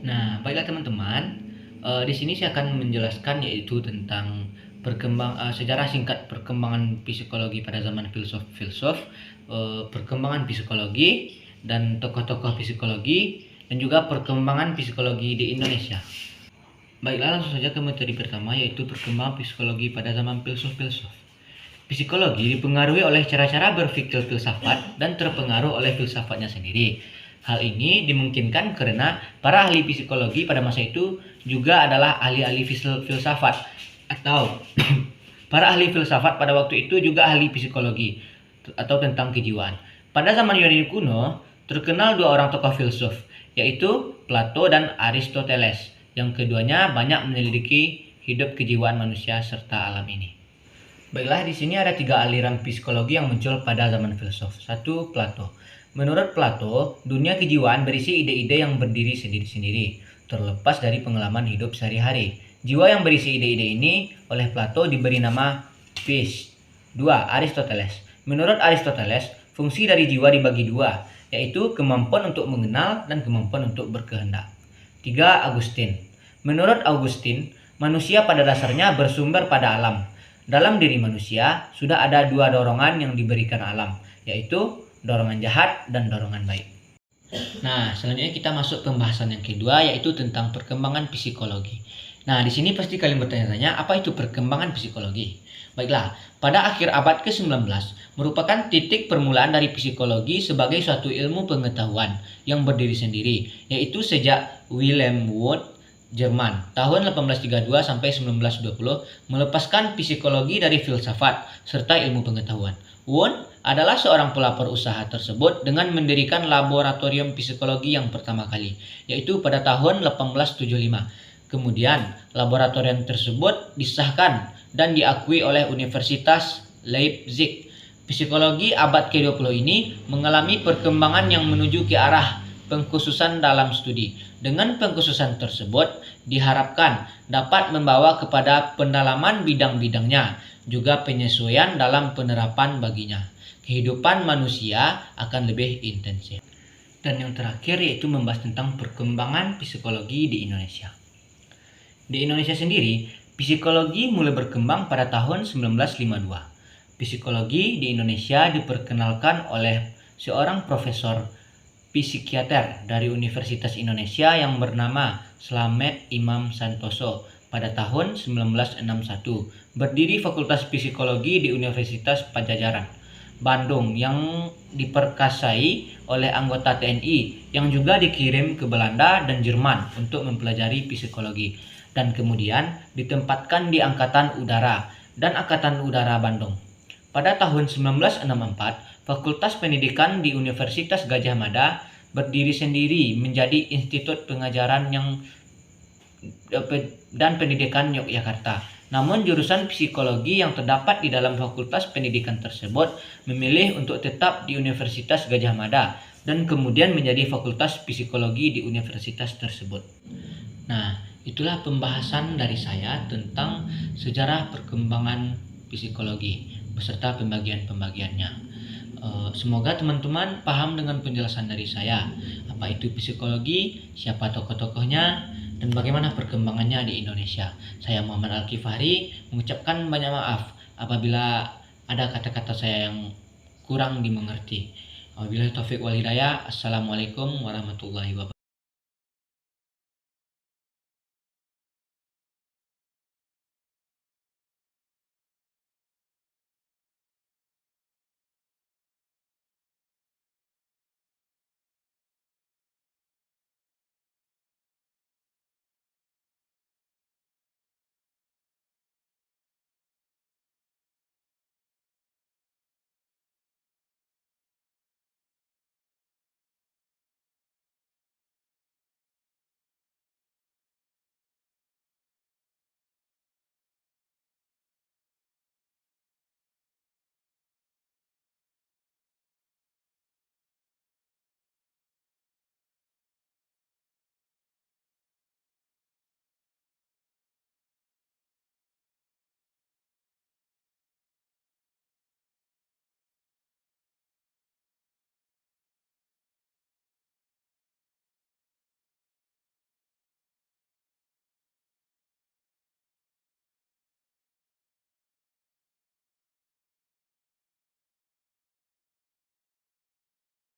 Nah, baiklah teman-teman, di sini saya akan menjelaskan yaitu tentang sejarah singkat perkembangan psikologi pada zaman filsuf-filsuf, perkembangan psikologi dan tokoh-tokoh psikologi dan juga perkembangan psikologi di Indonesia. Baiklah, langsung saja ke materi pertama yaitu perkembangan psikologi pada zaman filsuf-filsuf. Psikologi dipengaruhi oleh cara-cara berpikir filsafat dan terpengaruh oleh filsafatnya sendiri. Hal ini dimungkinkan karena para ahli psikologi pada masa itu juga adalah ahli-ahli filsafat atau para ahli filsafat pada waktu itu juga ahli psikologi atau tentang kejiwaan. Pada zaman Yunani kuno, terkenal dua orang tokoh filsuf, yaitu Plato dan Aristoteles. Yang keduanya banyak menyelidiki hidup kejiwaan manusia serta alam ini. Baiklah, di sini ada 3 aliran psikologi yang muncul pada zaman filsuf. 1. Plato. Menurut Plato, dunia kejiwaan berisi ide-ide yang berdiri sendiri-sendiri, terlepas dari pengalaman hidup sehari-hari. Jiwa yang berisi ide-ide ini oleh Plato diberi nama Psis. 2. Aristoteles. Menurut Aristoteles, fungsi dari jiwa dibagi 2, yaitu kemampuan untuk mengenal dan kemampuan untuk berkehendak. 3. Augustine. Menurut Augustine, manusia pada dasarnya bersumber pada alam. Dalam diri manusia sudah ada 2 dorongan yang diberikan alam, yaitu dorongan jahat dan dorongan baik. Nah, selanjutnya kita masuk pembahasan yang kedua, yaitu tentang perkembangan psikologi. Nah, di sini pasti kalian bertanya-tanya, apa itu perkembangan psikologi? Baiklah, pada akhir abad ke-19 merupakan titik permulaan dari psikologi sebagai suatu ilmu pengetahuan yang berdiri sendiri, yaitu sejak Wilhelm Wundt Jerman tahun 1832 sampai 1920 melepaskan psikologi dari filsafat serta ilmu pengetahuan. Wundt adalah seorang pelopor usaha tersebut dengan mendirikan laboratorium psikologi yang pertama kali, yaitu pada tahun 1875. Kemudian, laboratorium tersebut disahkan dan diakui oleh Universitas Leipzig. Psikologi abad ke-20 ini mengalami perkembangan yang menuju ke arah pengkhususan dalam studi. Dengan pengkhususan tersebut diharapkan dapat membawa kepada pendalaman bidang-bidangnya, juga penyesuaian dalam penerapan baginya. Kehidupan manusia akan lebih intensif. Dan yang terakhir yaitu membahas tentang perkembangan psikologi di Indonesia. Di Indonesia sendiri, psikologi mulai berkembang pada tahun 1952. Psikologi di Indonesia diperkenalkan oleh seorang profesor psikiater dari Universitas Indonesia yang bernama Slamet Imam Santoso pada tahun 1961, berdiri Fakultas Psikologi di Universitas Padjadjaran, Bandung yang diperkasai oleh anggota TNI yang juga dikirim ke Belanda dan Jerman untuk mempelajari psikologi dan kemudian ditempatkan di Angkatan Udara dan Angkatan Udara Bandung. Pada tahun 1964, Fakultas Pendidikan di Universitas Gadjah Mada berdiri sendiri menjadi Institut Pengajaran dan Pendidikan Yogyakarta. Namun jurusan psikologi yang terdapat di dalam fakultas pendidikan tersebut memilih untuk tetap di Universitas Gadjah Mada dan kemudian menjadi Fakultas Psikologi di universitas tersebut. Nah, itulah pembahasan dari saya tentang sejarah perkembangan psikologi beserta pembagian-pembagiannya. Semoga teman-teman paham dengan penjelasan dari saya. Apa itu psikologi, siapa tokoh-tokohnya, dan bagaimana perkembangannya di Indonesia. Saya Muhammad Al-Kifari mengucapkan banyak maaf apabila ada kata-kata saya yang kurang dimengerti. Wabillahi taufiq wal hidayah. Assalamualaikum warahmatullahi wabarakatuh.